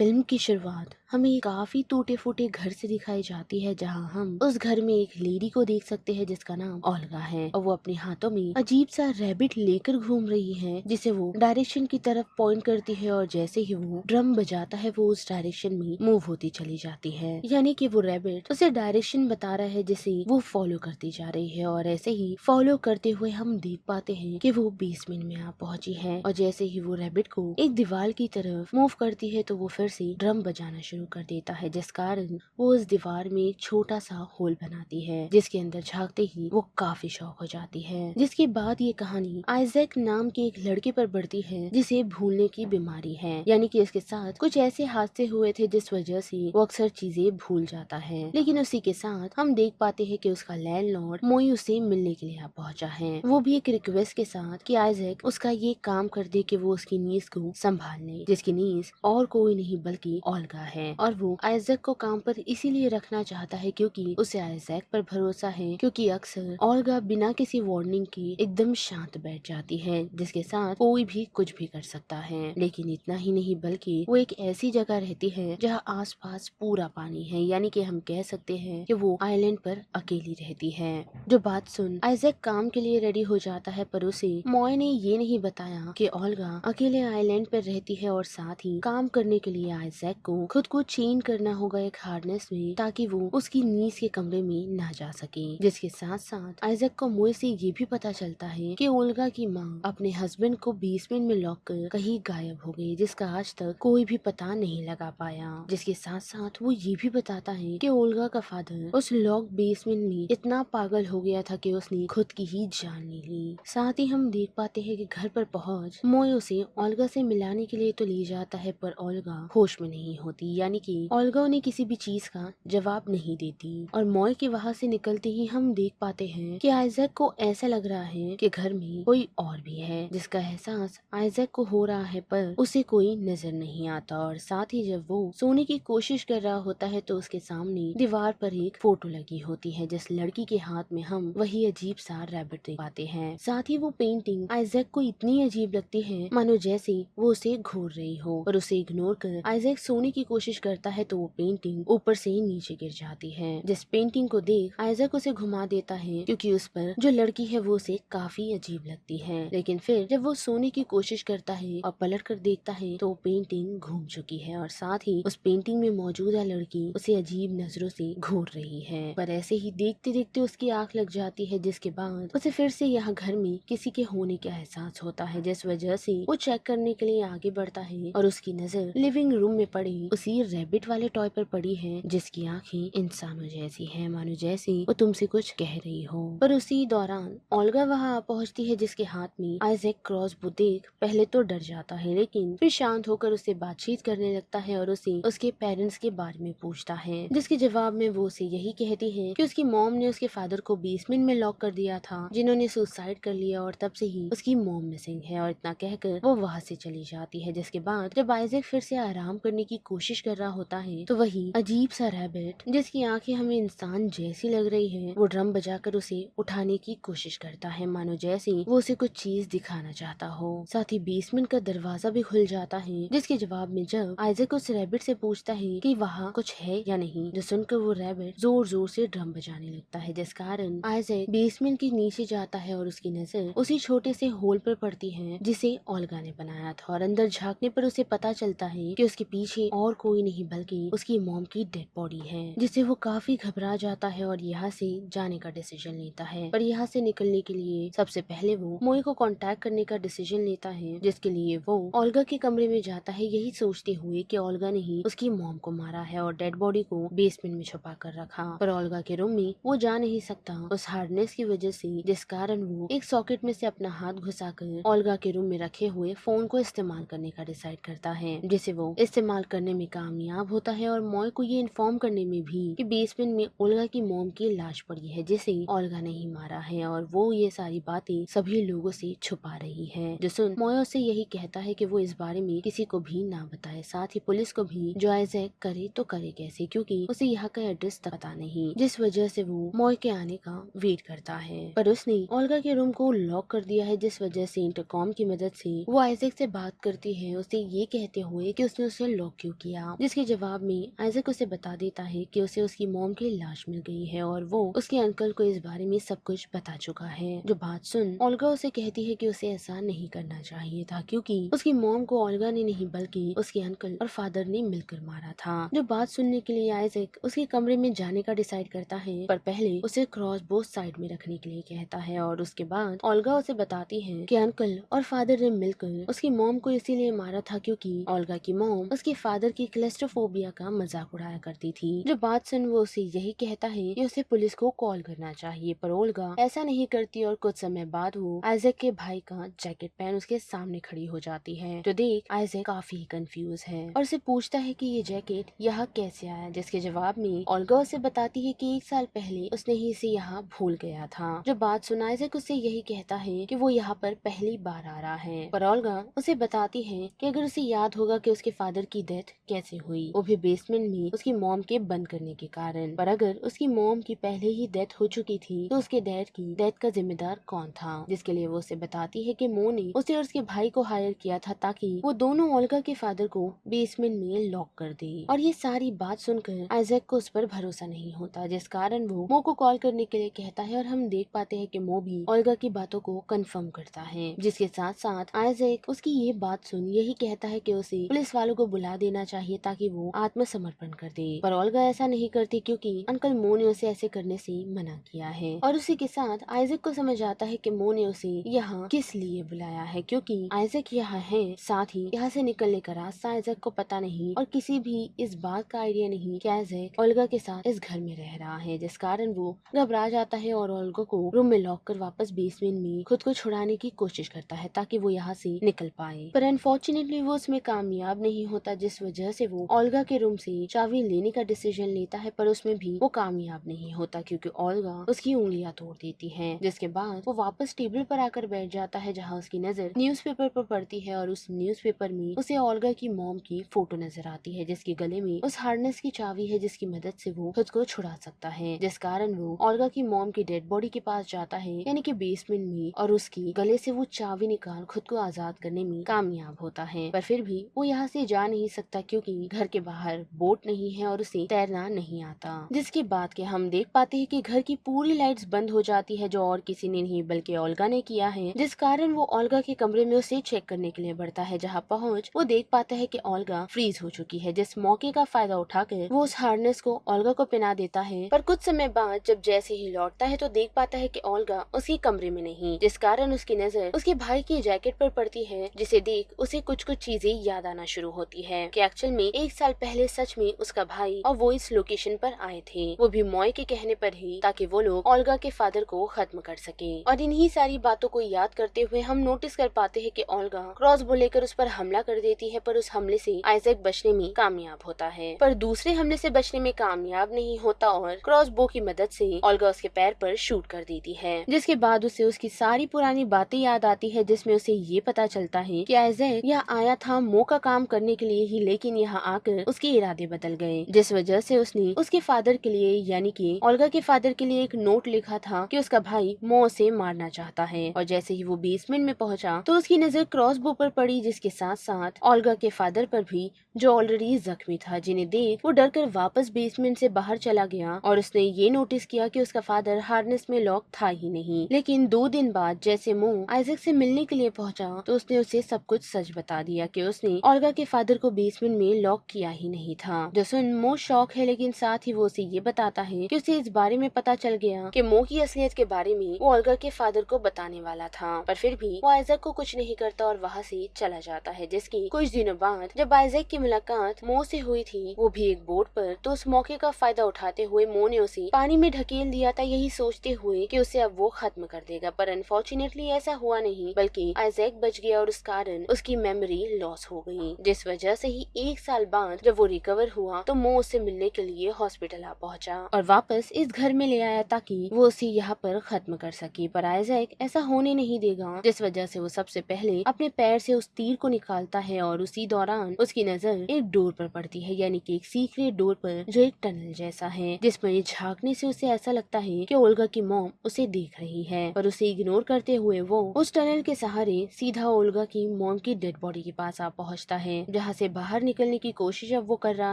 Film की शुरुआत हमें काफी टूटे फूटे घर से दिखाई जाती है, जहां हम उस घर में एक लेडी को देख सकते हैं जिसका नाम ओल्गा है और वो अपने हाथों में अजीब सा रैबिट लेकर घूम रही है, जिसे वो डायरेक्शन की तरफ पॉइंट करती है और जैसे ही वो ड्रम बजाता है वो उस डायरेक्शन में मूव होती चली जाती है। यानी कि वो रैबिट उसे डायरेक्शन बता रहा है जिसे वो फॉलो करती जा रही है और ऐसे ही फॉलो करते हुए हम देख पाते हैं कि वो बेसमेंट में आ पहुंची है और जैसे ही वो रैबिट को एक दीवार की तरफ मूव करती है तो वो फिर से ड्रम बजाना शुरू कर देता है, जिस कारण वो उस दीवार में एक छोटा सा होल बनाती है, जिसके अंदर झांकते ही वो काफी शॉक हो जाती है। जिसके बाद ये कहानी आइजैक नाम के एक लड़के पर बढ़ती है जिसे भूलने की बीमारी है, यानी कि इसके साथ कुछ ऐसे हादसे हुए थे जिस वजह से वो अक्सर चीजें भूल जाता है। लेकिन उसी के साथ हम देख पाते हैं कि उसका लैंडलॉर्ड मोई उसे मिलने के लिए आ पहुंचा है, वो भी एक रिक्वेस्ट के साथ कि आइजैक उसका ये काम कर दे कि वो उसकी नीज को संभाल ले, जिसकी नीज और कोई नहीं बल्कि ओल्गा है। और वो आइजैक को काम पर इसीलिए रखना चाहता है क्योंकि उसे आइजैक पर भरोसा है, क्योंकि अक्सर ओल्गा बिना किसी वार्निंग के एकदम शांत बैठ जाती है, जिसके साथ कोई भी कुछ भी कर सकता है। लेकिन इतना ही नहीं बल्कि वो एक ऐसी जगह रहती है जहाँ आसपास पूरा पानी है, यानी कि हम कह सकते हैं कि वो आइलैंड पर अकेली रहती है। जो बात सुन आइजैक काम के लिए रेडी हो जाता है, पर उसे मॉय ने ये नहीं बताया कि ओल्गा अकेले आइलैंड पर रहती है और साथ ही काम करने के लिए आइजैक को खुद को चेन करना होगा एक हार्नेस में, ताकि वो उसकी नीज के कमरे में ना जा सके। जिसके साथ साथ आइजैक को मॉय से ये भी पता चलता है कि ओल्गा की माँ अपने हस्बैंड को बेसमेंट में लॉक कर कहीं गायब हो गई, जिसका आज तक कोई भी पता नहीं लगा पाया। जिसके साथ साथ वो ये भी बताता है कि ओल्गा का फादर उस लॉक बेसमेंट में इतना पागल हो गया था कि उसने खुद की ही जान ले ली। साथ ही हम देख पाते हैं कि घर पर पहुंच मोय उसे ओल्गा से मिलाने के लिए तो ले जाता है, पर ओल्गा होश में नहीं होती, यानी कि ओल्गा उन्हें किसी भी चीज का जवाब नहीं देती। और मोय के वहां से निकलते ही हम देख पाते हैं कि आइजैक को ऐसा लग रहा है कि घर में कोई और भी है, जिसका एहसास आइजैक को हो रहा है, पर उसे कोई नजर नहीं आता। और साथ ही जब वो सोने की कोशिश कर रहा होता है तो उसके सामने दीवार पर एक फोटो लगी होती है, जिस लड़की के हाथ में हम वही अजीब सा रैबिट देख पाते हैं। साथ ही वो पेंटिंग आइजैक को इतनी अजीब लगती है मानो जैसे वो उसे घूर रही हो, और उसे इग्नोर कर आइजैक सोने की कोशिश करता है तो वो पेंटिंग ऊपर से नीचे गिर जाती है। जिस पेंटिंग को देख आइजैक उसे घुमा देता है क्योंकि उस पर जो लड़की है वो उसे काफी अजीब लगती है। लेकिन फिर जब वो सोने की कोशिश करता है और पलट कर देखता है तो पेंटिंग घूम चुकी है और साथ ही उस पेंटिंग में मौजूदा लड़की उसे अजीब नजरों से घूर रही है। पर ऐसे ही देखते देखते उसकी आंख लग जाती है, जिसके बाद उसे फिर से यहाँ घर में किसी के होने का एहसास होता है, जिस वजह से वो चेक करने के लिए आगे बढ़ता है और उसकी नजर लिविंग रूम में पड़ी उसी रैबिट वाले टॉय पर पड़ी है, जिसकी आंखें इंसानों जैसी है, मानो जैसे वो तुमसे कुछ कह रही हो। पर उसी दौरान ओल्गा वहाँ पहुँचती है, जिसके हाथ में आइजैक क्रॉसबो देख पहले तो डर जाता है, लेकिन फिर शांत होकर उससे बातचीत करने लगता है और उसे उसके पेरेंट्स के बारे में पूछता है, जिसके जवाब में वो उसे यही कहती है कि उसकी मॉम ने उसके फादर को बेसमेंट में लॉक कर दिया था, जिन्होंने सुसाइड कर लिया, और तब से ही उसकी मॉम मिसिंग है। और इतना कहकर वो वहाँ से चली जाती है। जिसके बाद जब आइजैक फिर से आराम करने की कोशिश कर रहा होता है तो वही अजीब सा रैबिट, जिसकी आंखें हमें इंसान जैसी लग रही है, वो ड्रम बजाकर उसे उठाने की कोशिश करता है, मानो जैसे वो उसे कुछ चीज दिखाना चाहता हो। साथ ही बेसमेंट का दरवाजा भी खुल जाता है, जिसके जवाब में जब आइजैक उस रैबिट से पूछता है कि वहाँ कुछ है या नहीं, जो सुनकर वो रैबिट जोर जोर से ड्रम बजाने लगता है, जिस कारण आइजैक बेसमेंट के नीचे जाता है और उसकी नजर उसी छोटे से होल पर पड़ती है जिसे ओल्गा ने बनाया था। और अंदर झांकने पर उसे पता चलता है कि उसके पीछे और कोई नहीं बल्कि उसकी मॉम की डेड बॉडी है, जिससे वो काफी घबरा जाता है और यहाँ से जाने का डिसीजन लेता है। पर यहाँ से निकलने के लिए सबसे पहले वो मोई को कांटेक्ट करने का डिसीजन लेता है, जिसके लिए वो ओल्गा के कमरे में जाता है, यही सोचते हुए कि ओल्गा ने ही उसकी मॉम को मारा है और डेड बॉडी को बेसमेंट में छुपा कर रखा। पर ओल्गा के रूम में वो जा नहीं सकता उस हार्डनेस की वजह से, जिस कारण वो एक सॉकेट में से अपना हाथ घुसाकर ओल्गा के रूम में रखे हुए फोन को इस्तेमाल करने का डिसाइड करता है, जिसे वो इस्तेमाल करने में कामयाब कामयाब होता है और मॉय को ये इन्फॉर्म करने में भी कि बेसमेंट में ओल्गा की मॉम की लाश पड़ी है जिसे ओल्गा ने ही मारा है और वो ये सारी बातें सभी लोगों से छुपा रही है। जो सुन मॉय उससे यही कहता है कि वो इस बारे में किसी को भी ना बताए, साथ ही पुलिस को भी, जो आइजैक करे तो करे कैसे क्योंकि उसे यहाँ का एड्रेस तक पता नहीं, जिस वजह से वो मॉय के आने का वेट करता है। पर उसने ओल्गा के रूम को लॉक कर दिया है, जिस वजह से इंटरकॉम की मदद से वो आइजैक से बात करती है, उसे ये कहते हुए कि उसने उसे लॉक क्यों किया, जिसके जवाब में आइजैक उसे बता देता है कि उसे उसकी मॉम की लाश मिल गई है और वो उसके अंकल को इस बारे में सब कुछ बता चुका है। जो बात सुन ओल्गा उसे कहती है कि उसे ऐसा नहीं करना चाहिए था क्योंकि उसकी मॉम को ओल्गा ने नहीं बल्कि उसके अंकल और फादर ने मिलकर मारा था। जो बात सुनने के लिए आइजैक उसके कमरे में जाने का डिसाइड करता है, पर पहले उसे क्रॉस बोव साइड में रखने के लिए कहता है और उसके बाद ओल्गा उसे बताती है कि अंकल और फादर ने मिलकर उसकी मॉम को इसीलिए मारा था क्योंकि ओल्गा की मॉम उसके फादर की क्लेस्ट्रोफोबिया का मजाक उड़ाया करती थी। जो बात सुन वो उसे यही कहता है कि उसे पुलिस को कॉल करना चाहिए, पर ओल्गा ऐसा नहीं करती और कुछ समय बाद वो आइजैक के भाई का जैकेट पहन उसके सामने खड़ी हो जाती है। जो देख आइजैक काफी कंफ्यूज है और उसे पूछता है कि ये जैकेट यहाँ कैसे आया, जिसके जवाब में ओल्गा उसे बताती है कि 1 साल पहले उसने ही इसे यहाँ भूल गया था। जो बात सुन आइजैक उससे यही कहता है कि वो यहाँ पर पहली बार आ रहा है, पर ओल्गा उसे बताती है कि अगर उसे याद होगा कि उसके फादर की डेथ कैसे हुई, वो भी बेसमेंट में उसकी मॉम के बंद करने के कारण, पर अगर उसकी मॉम की पहले ही डेथ हो चुकी थी तो उसके डैड की डेथ का जिम्मेदार कौन था, जिसके लिए वो उसे बताती है कि मो ने उसे और उसके भाई को हायर किया था ताकि वो दोनों ओल्गा के फादर को बेसमेंट में लॉक कर दे। और ये सारी बात सुनकर आइजैक को उस पर भरोसा नहीं होता, जिस कारण वो मो को कॉल करने के लिए कहता है और हम देख पाते हैं कि मो भी ओल्गा की बातों को कंफर्म करता है, जिसके साथ साथ आइजैक उसकी ये बात सुन यही कहता है कि उसे पुलिस वालों को बुला देना चाहिए ताकि वो आत्मसमर्पण कर दे, पर ओल्गा ऐसा नहीं करती क्योंकि अंकल मो ने उसे ऐसे करने से मना किया है। और उसी के साथ आइजैक को समझ आता है कि मो ने उसे यहाँ किस लिए बुलाया है, क्योंकि आइजैक यहाँ है, साथ ही यहाँ से निकलने का रास्ता आइजैक को पता नहीं और किसी भी इस बात का आइडिया नहीं कि आइजैक ओल्गा के साथ इस घर में रह रहा है, जिस कारण वो घबरा जाता है और ओल्गा को रूम में लॉक कर वापस बेसमेंट में खुद को छुड़ाने की कोशिश करता है ताकि वो यहाँ से निकल पाए, पर अनफॉर्चुनेटली वो उसमें कामयाब नहीं होता, जिस वजह से वो ओल्गा के रूम से चाबी लेने का डिसीजन लेता है, पर उसमें भी वो कामयाब नहीं होता क्योंकि ओल्गा उसकी उंगलियां तोड़ देती है। जिसके बाद वो वापस टेबल पर आकर बैठ जाता है जहाँ उसकी नजर न्यूज़पेपर पर पड़ती है और उस न्यूज़पेपर में उसे ओल्गा की मॉम की फोटो नजर आती है, जिसके गले में उस हार्नेस की चाबी है जिसकी मदद से वो खुद को छुड़ा सकता है, जिस कारण वो ओल्गा की मॉम की डेड बॉडी के पास जाता है यानी कि बेसमेंट में, और उसकी गले से वो चाबी निकाल खुद को आजाद करने में कामयाब होता है। पर फिर भी वो यहाँ से जा नहीं सकता क्योंकि घर के बाहर बोट नहीं है और उसे तैरना नहीं आता, जिसके बाद के हम देख पाते हैं कि घर की पूरी लाइट्स बंद हो जाती है, जो और किसी ने नहीं बल्कि ओल्गा ने किया है, जिस कारण वो ओल्गा के कमरे में उसे चेक करने के लिए बढ़ता है। जहाँ पहुँच वो देख पाता है कि ओल्गा फ्रीज हो चुकी है, जिस मौके का फायदा उठाकर वो उस हार्नेस को ओल्गा को पहना देता है, पर कुछ समय बाद जब जैसे ही लौटता है तो देख पाता है कि ओल्गा उसके कमरे में नहीं, जिस कारण उसकी नजर उसके भाई की जैकेट पर पड़ती है, जिसे देख उसे कुछ कुछ चीजें याद आना शुरू होती है कि एक्चुअल में 1 साल पहले सच में उसका भाई और वो इस लोकेशन पर आए थे, वो भी मॉय के कहने पर ही, ताकि वो लोग ओल्गा के फादर को खत्म कर सके। और इन्हीं सारी बातों को याद करते हुए हम नोटिस कर पाते हैं कि ओल्गा क्रॉसबो लेकर उस पर हमला कर देती है, पर उस हमले से आइजैक बचने में कामयाब होता है, पर दूसरे हमले से बचने में कामयाब नहीं होता और क्रॉसबो की मदद से ओल्गा उसके पैर पर शूट कर देती है, जिसके बाद उसे उसकी सारी पुरानी बातें याद आती है, जिसमें उसे ये पता चलता है कि आइजैक यहाँ आया था मो का काम करने के लिए ही, लेकिन यहाँ आकर उसके इरादे बदल गए, जिस वजह से उसने उसके फादर के लिए यानी कि ओल्गा के फादर के लिए एक नोट लिखा था कि उसका भाई मो उसे मारना चाहता है। और जैसे ही वो बेसमेंट में पहुंचा तो उसकी नजर क्रॉसबो पर पड़ी, जिसके साथ साथ ओल्गा के फादर पर भी, जो ऑलरेडी जख्मी था, जिन्हें देख वो डरकर वापस बेसमेंट से बाहर चला गया और उसने ये नोटिस किया कि उसका फादर हार्नेस में लॉक था ही नहीं। लेकिन 2 दिन बाद जैसे मो आइजैक से मिलने के लिए पहुंचा तो उसने उसे सब कुछ सच बता दिया कि उसने ओल्गा के फादर को बेसमेंट में लॉक किया ही नहीं था। जो सुन मो शॉक है, लेकिन साथ ही वो उसे ये बताता है कि उसे इस बारे में पता चल गया कि मो की असलियत के बारे में वो ओल्गा के फादर को बताने वाला था, पर फिर भी वो आइजैक को कुछ नहीं करता और वहाँ से चला जाता है। जिसकी कुछ दिनों बाद जब आइजैक की मुलाकात मो से हुई थी, वो भी एक बोट पर, तो उस मौके का फायदा उठाते हुए मो ने उसे पानी में ढकेल दिया था, यही सोचते हुए कि उसे अब वो खत्म कर देगा, पर अनफॉर्चुनेटली ऐसा हुआ नहीं, बल्कि आइजैक बच गया और उस कारण उसकी मेमोरी लॉस हो गई, जिस वजह से ही 1 साल साल बाद जब वो रिकवर हुआ तो मो उससे मिलने के लिए हॉस्पिटल आ पहुंचा और वापस इस घर में ले आया ताकि वो उसे यहाँ पर खत्म कर सके। पर आइजैक ऐसा होने नहीं देगा, जिस वजह से वो सबसे पहले अपने पैर से उस तीर को निकालता है और उसी दौरान उसकी नजर एक डोर पर पड़ती है, यानी कि एक सीक्रेट डोर पर जो एक टनल जैसा है, जिसमें झांकने से उसे ऐसा लगता है कि ओल्गा की मॉम उसे देख रही है। पर उसे इग्नोर करते हुए वो उस टनल के सहारे सीधा ओल्गा की मॉम की डेड बॉडी के पास आ पहुंचता है, जहां से बाहर निकलने की कोशिश अब वो कर रहा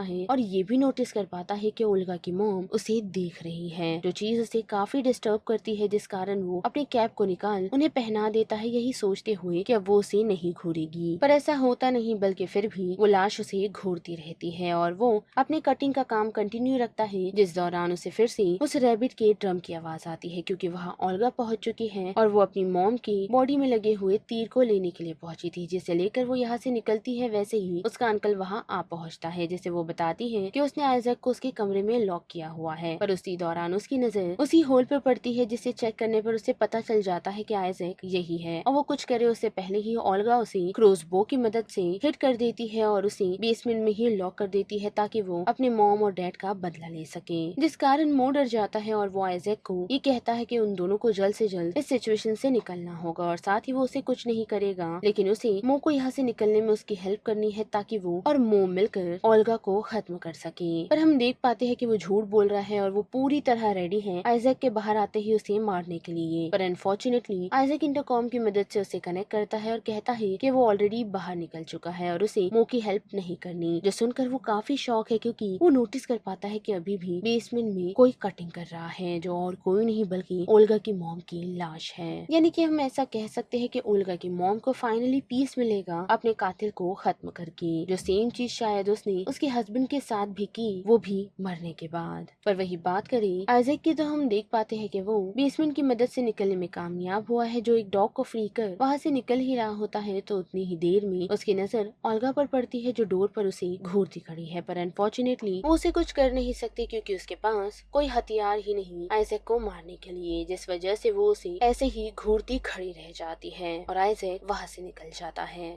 है और ये भी नोटिस कर पाता है कि ओल्गा की मॉम उसे देख रही है, जो चीज उसे काफी डिस्टर्ब करती है, जिस कारण वो अपने कैप को निकाल उन्हें पहना देता है, यही सोचते हुए कि अब वो उसे नहीं घूरेगी। पर ऐसा होता नहीं, बल्कि फिर भी वो लाश उसे घूरती रहती है और वो अपने कटिंग का काम कंटिन्यू रखता है, जिस दौरान उसे फिर से उस रैबिट के ड्रम की आवाज आती है, क्योंकि वहाँ ओल्गा पहुंच चुकी है और वो अपनी मॉम की बॉडी में लगे हुए तीर को लेने के लिए पहुंची थी, जिसे लेकर वो यहाँ से निकलती है। वैसे ही उसका अंकल वहाँ आ पहुंचता है, जिसे वो बताती है कि उसने आइजैक को उसके कमरे में लॉक किया हुआ है। पर उसी दौरान उसकी नजर उसी होल पर पड़ती है, जिसे चेक करने पर उसे पता चल जाता है कि आइजैक यही है और वो कुछ करे उससे पहले ही ओल्गा उसे क्रॉसबो की मदद से हिट कर देती है और उसे बेसमेंट में ही लॉक कर देती है ताकि वो अपने मॉम और डैड का बदला ले सके, जिस कारण मो डर जाता है और वो आइजैक को ये कहता है कि उन दोनों को जल्द से जल्द इस सिचुएशन से निकलना होगा और साथ ही वो उसे कुछ नहीं करेगा, लेकिन उसे मो को यहाँ से निकलने में उसकी हेल्प करनी है ताकि वो और मो मिलकर ओल्गा को खत्म कर सके। पर हम देख पाते हैं कि वो झूठ बोल रहा है और वो पूरी तरह रेडी है आइजैक के बाहर आते ही उसे मारने के लिए। पर अनफॉर्चुनेटली आइजैक इंटरकॉम की मदद से उसे कनेक्ट करता है और कहता है कि वो ऑलरेडी बाहर निकल चुका है और उसे मो की हेल्प नहीं करनी, जो सुनकर वो काफी शॉक है, क्योंकि वो नोटिस कर पाता है कि अभी भी बेसमेंट में कोई कटिंग कर रहा है, जो और कोई नहीं बल्कि ओल्गा की मॉम की लाश है। यानी कि हम ऐसा कह सकते हैं कि ओल्गा की मॉम को फाइनली पीस मिलेगा अपने कातिल को खत्म करके, जो सेम चीज शायद उसने उसके हस्बैंड के साथ भी की, वो भी मरने के बाद। पर वही बात करें आइजैक की तो हम देख पाते हैं कि वो बेसमेंट की मदद से निकलने में कामयाब हुआ है, जो एक डॉग को फ्री कर वहाँ से निकल ही रहा होता है तो उतनी ही देर में उसकी नजर ओल्गा पर पड़ती है, जो डोर पर उसे घूरती खड़ी है। पर अनफॉर्चुनेटली वो उसे कुछ कर नहीं सकती, क्योंकि उसके पास कोई हथियार ही नहीं आइजैक को मारने के लिए, जिस वजह से वो उसे ऐसे ही घूरती खड़ी रह जाती है और आइजैक वहाँ से निकल जाता है।